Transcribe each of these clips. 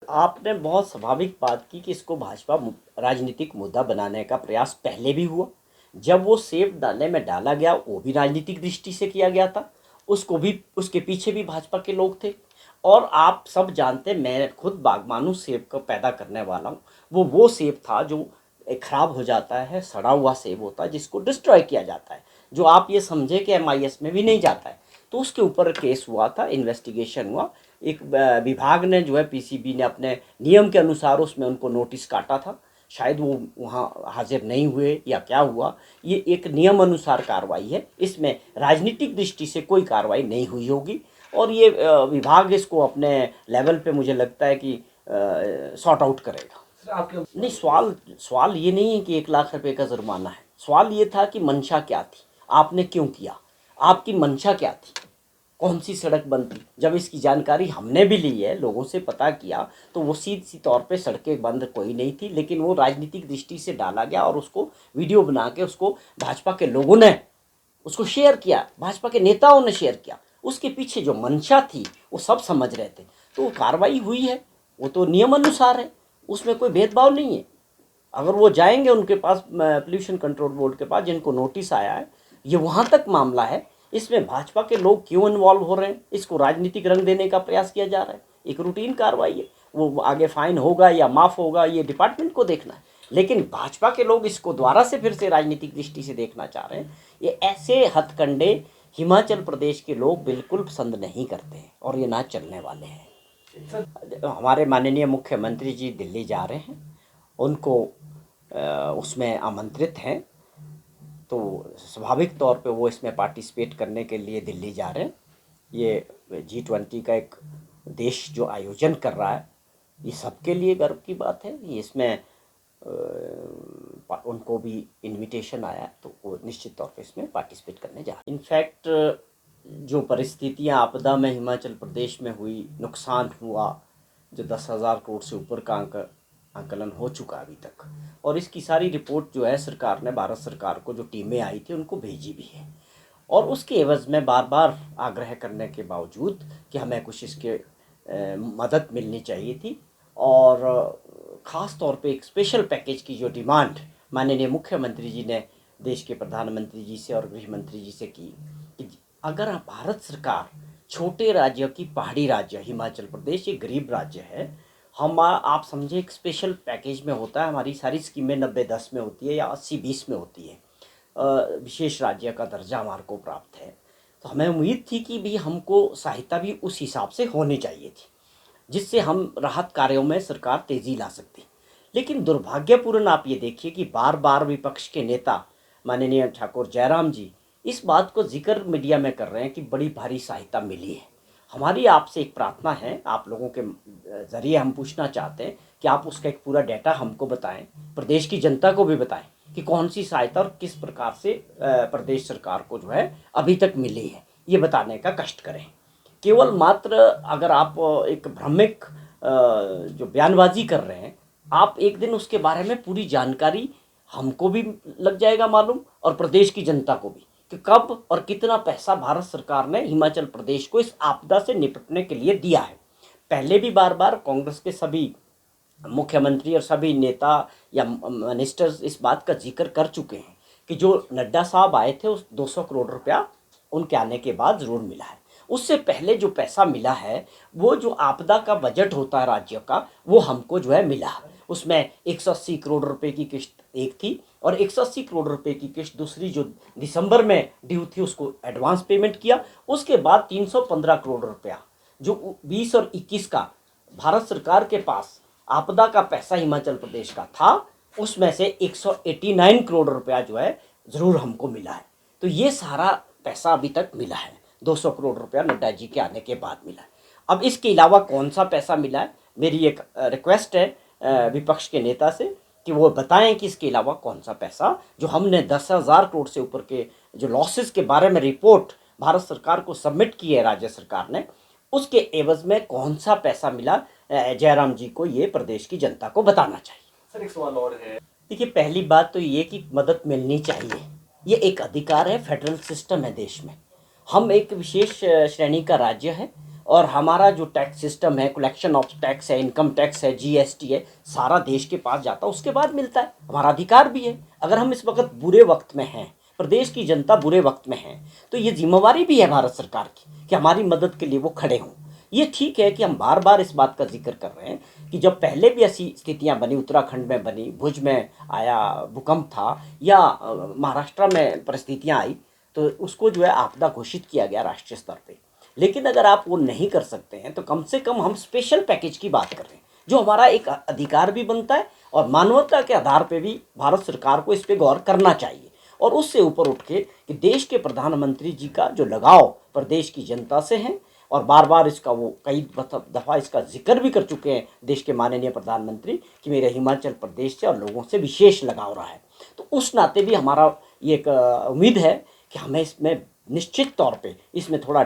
आपने बहुत स्वाभाविक बात की कि इसको भाजपा राजनीतिक मुद्दा बनाने का प्रयास पहले भी हुआ। जब वो सेब दाने में डाला गया वो भी राजनीतिक दृष्टि से किया गया था, उसको भी, उसके पीछे भी भाजपा के लोग थे। और आप सब जानते, मैं खुद बागबानू सेब को पैदा करने वाला हूँ। वो सेब था जो खराब हो जाता है, सड़ा हुआ सेब होता है जिसको डिस्ट्रॉय किया जाता है, जो आप ये समझे कि MIS में भी नहीं जाता है। तो उसके ऊपर केस हुआ था, इन्वेस्टिगेशन हुआ। एक विभाग ने जो है, PCB ने अपने नियम के अनुसार उसमें उनको नोटिस काटा था। शायद वो वहाँ हाजिर नहीं हुए या क्या हुआ, ये एक नियम अनुसार कार्रवाई है, इसमें राजनीतिक दृष्टि से कोई कार्रवाई नहीं हुई होगी। और ये विभाग इसको अपने लेवल पे मुझे लगता है कि सॉर्ट आउट करेगा। नहीं, सवाल सवाल ये नहीं है कि 1 लाख रुपए का जुर्माना है। सवाल ये था कि मंशा क्या थी, आपने क्यों किया, आपकी मंशा क्या थी, कौन सी सड़क बंद थी। जब इसकी जानकारी हमने भी ली है, लोगों से पता किया, तो वो सीधी तौर पे सड़कें बंद कोई नहीं थी, लेकिन वो राजनीतिक दृष्टि से डाला गया और उसको वीडियो बना के उसको भाजपा के लोगों ने उसको शेयर किया, भाजपा के नेताओं ने शेयर किया। उसके पीछे जो मंशा थी वो सब समझ रहे थे, तो वो कार्रवाई हुई है, वो तो नियम अनुसार है, उसमें कोई भेदभाव नहीं है। अगर वो जाएंगे उनके पास, पोल्यूशन कंट्रोल बोर्ड के पास, जिनको नोटिस आया है, ये वहाँ तक मामला है। इसमें भाजपा के लोग क्यों इन्वॉल्व हो रहे हैं, इसको राजनीतिक रंग देने का प्रयास किया जा रहा है। एक रूटीन कार्रवाई है, वो आगे फाइन होगा या माफ़ होगा ये डिपार्टमेंट को देखना है, लेकिन भाजपा के लोग इसको दोबारा से फिर से राजनीतिक दृष्टि से देखना चाह रहे हैं। ये ऐसे हथकंडे हिमाचल प्रदेश के लोग बिल्कुल पसंद नहीं करते हैं और ये ना चलने वाले हैं। हमारे माननीय मुख्यमंत्री जी दिल्ली जा रहे हैं, उनको उसमें आमंत्रित हैं, तो स्वाभाविक तौर पे वो इसमें पार्टिसिपेट करने के लिए दिल्ली जा रहे हैं। ये G20 का एक देश जो आयोजन कर रहा है, ये सबके लिए गर्व की बात है। ये इसमें उनको भी इनविटेशन आया, तो वो निश्चित तौर पे इसमें पार्टिसिपेट करने जा रहे हैं। इनफैक्ट जो परिस्थितियां आपदा में हिमाचल प्रदेश में हुई, नुकसान हुआ, जो 10,000 करोड़ से ऊपर का आंकलन हो चुका अभी तक, और इसकी सारी रिपोर्ट जो है सरकार ने, भारत सरकार को जो टीमें आई थी उनको भेजी भी है। और उसके एवज़ में बार बार आग्रह करने के बावजूद कि हमें कुछ इसके मदद मिलनी चाहिए थी, और ख़ास तौर पे एक स्पेशल पैकेज की जो डिमांड माननीय मुख्यमंत्री जी ने देश के प्रधानमंत्री जी से और गृह मंत्री जी से की कि अगर भारत सरकार छोटे राज्य की, पहाड़ी राज्य हिमाचल प्रदेश एक गरीब राज्य है, हम आप समझे एक स्पेशल पैकेज में होता है, हमारी सारी स्कीमें 90-10 में होती है या 80-20 में होती है, विशेष राज्य का दर्जा हमारे को प्राप्त है। तो हमें उम्मीद थी कि भी हमको सहायता भी उस हिसाब से होनी चाहिए थी, जिससे हम राहत कार्यों में सरकार तेज़ी ला सकती। लेकिन दुर्भाग्यपूर्ण आप ये देखिए कि बार बार विपक्ष के नेता माननीय ठाकुर जयराम जी इस बात को जिक्र मीडिया में कर रहे हैं कि बड़ी भारी सहायता मिली है। हमारी आपसे एक प्रार्थना है, आप लोगों के ज़रिए हम पूछना चाहते हैं कि आप उसका एक पूरा डाटा हमको बताएं, प्रदेश की जनता को भी बताएं कि कौन सी सहायता और किस प्रकार से प्रदेश सरकार को जो है अभी तक मिली है, ये बताने का कष्ट करें। केवल मात्र अगर आप एक भ्रमिक जो बयानबाजी कर रहे हैं, आप एक दिन उसके बारे में पूरी जानकारी हमको भी लग जाएगा मालूम और प्रदेश की जनता को भी, कि कब और कितना पैसा भारत सरकार ने हिमाचल प्रदेश को इस आपदा से निपटने के लिए दिया है। पहले भी बार बार कांग्रेस के सभी मुख्यमंत्री और सभी नेता या मिनिस्टर्स इस बात का जिक्र कर चुके हैं कि जो नड्डा साहब आए थे उस 200 करोड़ रुपया उनके आने के बाद ज़रूर मिला है। उससे पहले जो पैसा मिला है, वो जो आपदा का बजट होता है राज्य का, वो हमको जो है मिला। उसमें 180 करोड़ रुपए की किस्त एक थी और 180 करोड़ रुपए की किस्त दूसरी जो दिसंबर में ड्यू थी उसको एडवांस पेमेंट किया। उसके बाद 315 करोड़ रुपया जो 20 और 21 का भारत सरकार के पास आपदा का पैसा हिमाचल प्रदेश का था, उसमें से 189 करोड़ रुपया जो है ज़रूर हमको मिला है। तो ये सारा पैसा अभी तक मिला है, 200 करोड़ रुपया नड्डा जी के आने के बाद मिला है। अब इसके अलावा कौन सा पैसा मिला है, मेरी एक रिक्वेस्ट है विपक्ष के नेता से कि वो बताएं कि इसके अलावा कौन सा पैसा, जो हमने 10,000 करोड़ से ऊपर के जो लॉसेस के बारे में रिपोर्ट भारत सरकार को सबमिट की है राज्य सरकार ने, उसके एवज में कौन सा पैसा मिला, जयराम जी को ये प्रदेश की जनता को बताना चाहिए। सर एक सवाल और है। देखिए, पहली बात तो ये कि मदद मिलनी चाहिए, ये एक अधिकार है, फेडरल सिस्टम है देश में। हम एक विशेष श्रेणी का राज्य है और हमारा जो टैक्स सिस्टम है, कलेक्शन ऑफ टैक्स है, इनकम टैक्स है, जीएसटी है, सारा देश के पास जाता है, उसके बाद मिलता है। हमारा अधिकार भी है। अगर हम इस वक्त बुरे वक्त में हैं, प्रदेश की जनता बुरे वक्त में है, तो ये जिम्मेवारी भी है भारत सरकार की कि हमारी मदद के लिए वो खड़े हों। ये ठीक है कि हम बार बार इस बात का जिक्र कर रहे हैं कि जब पहले भी ऐसी स्थितियां बनी, उत्तराखंड में बनी, भुज में आया भूकंप था, या महाराष्ट्र में परिस्थितियां आई, तो उसको जो है आपदा घोषित किया गया राष्ट्रीय स्तर पे। लेकिन अगर आप वो नहीं कर सकते हैं तो कम से कम हम स्पेशल पैकेज की बात कर रहे हैं, जो हमारा एक अधिकार भी बनता है और मानवता के आधार पे भी भारत सरकार को इस पे गौर करना चाहिए। और उससे ऊपर उठ के कि देश के प्रधानमंत्री जी का जो लगाव प्रदेश की जनता से है, और बार बार इसका वो कई दफ़ा इसका जिक्र भी कर चुके हैं देश के माननीय प्रधानमंत्री कि मेरे हिमाचल प्रदेश से और लोगों से विशेष लगाव रहा है। तो उस नाते भी हमारा ये एक उम्मीद है कि हमें इसमें निश्चित तौर पे इसमें थोड़ा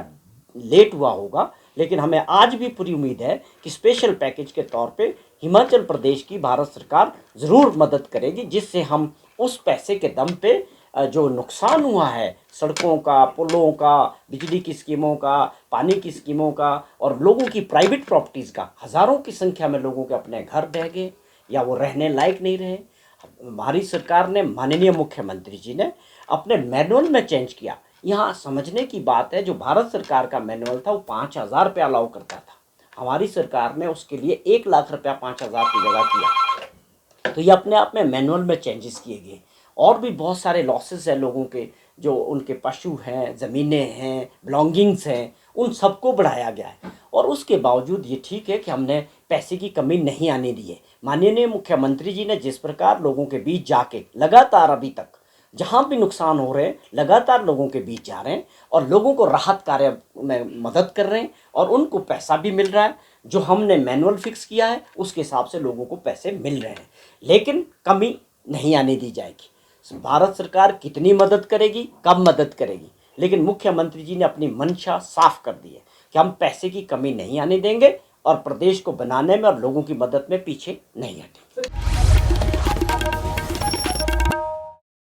लेट हुआ होगा, लेकिन हमें आज भी पूरी उम्मीद है कि स्पेशल पैकेज के तौर पे हिमाचल प्रदेश की भारत सरकार ज़रूर मदद करेगी, जिससे हम उस पैसे के दम पे जो नुकसान हुआ है सड़कों का, पुलों का, बिजली की स्कीमों का, पानी की स्कीमों का, और लोगों की प्राइवेट प्रॉपर्टीज़ का, हज़ारों की संख्या में लोगों के अपने घर बह गए या वो रहने लायक नहीं रहे। हमारी सरकार ने, माननीय मुख्यमंत्री जी ने अपने मैनुअल में चेंज किया। यहाँ समझने की बात है, जो भारत सरकार का मैनुअल था वो 5,000 रुपया अलाउ करता था, हमारी सरकार ने उसके लिए 1,00,000 रुपया 5,000 की जगह किया। तो ये अपने आप में मैनुअल में चेंजेस किए गए। और भी बहुत सारे लॉसेस हैं लोगों के, जो उनके पशु हैं, ज़मीनें हैं, बिलोंगिंग्स हैं, उन सबको बढ़ाया गया है। और उसके बावजूद ये ठीक है कि हमने पैसे की कमी नहीं आने दी है। माननीय मुख्यमंत्री जी ने जिस प्रकार लोगों के बीच जाके लगातार अभी तक जहाँ भी नुकसान हो रहे हैं लगातार लोगों के बीच जा रहे हैं और लोगों को राहत कार्य में मदद कर रहे हैं, और उनको पैसा भी मिल रहा है। जो हमने मैनुअल फिक्स किया है उसके हिसाब से लोगों को पैसे मिल रहे हैं, लेकिन कमी नहीं आने दी जाएगी। भारत सरकार कितनी मदद करेगी, कब मदद करेगी, लेकिन मुख्यमंत्री जी ने अपनी मंशा साफ कर दी है कि हम पैसे की कमी नहीं आने देंगे और प्रदेश को बनाने में और लोगों की मदद में पीछे नहीं हटेंगे।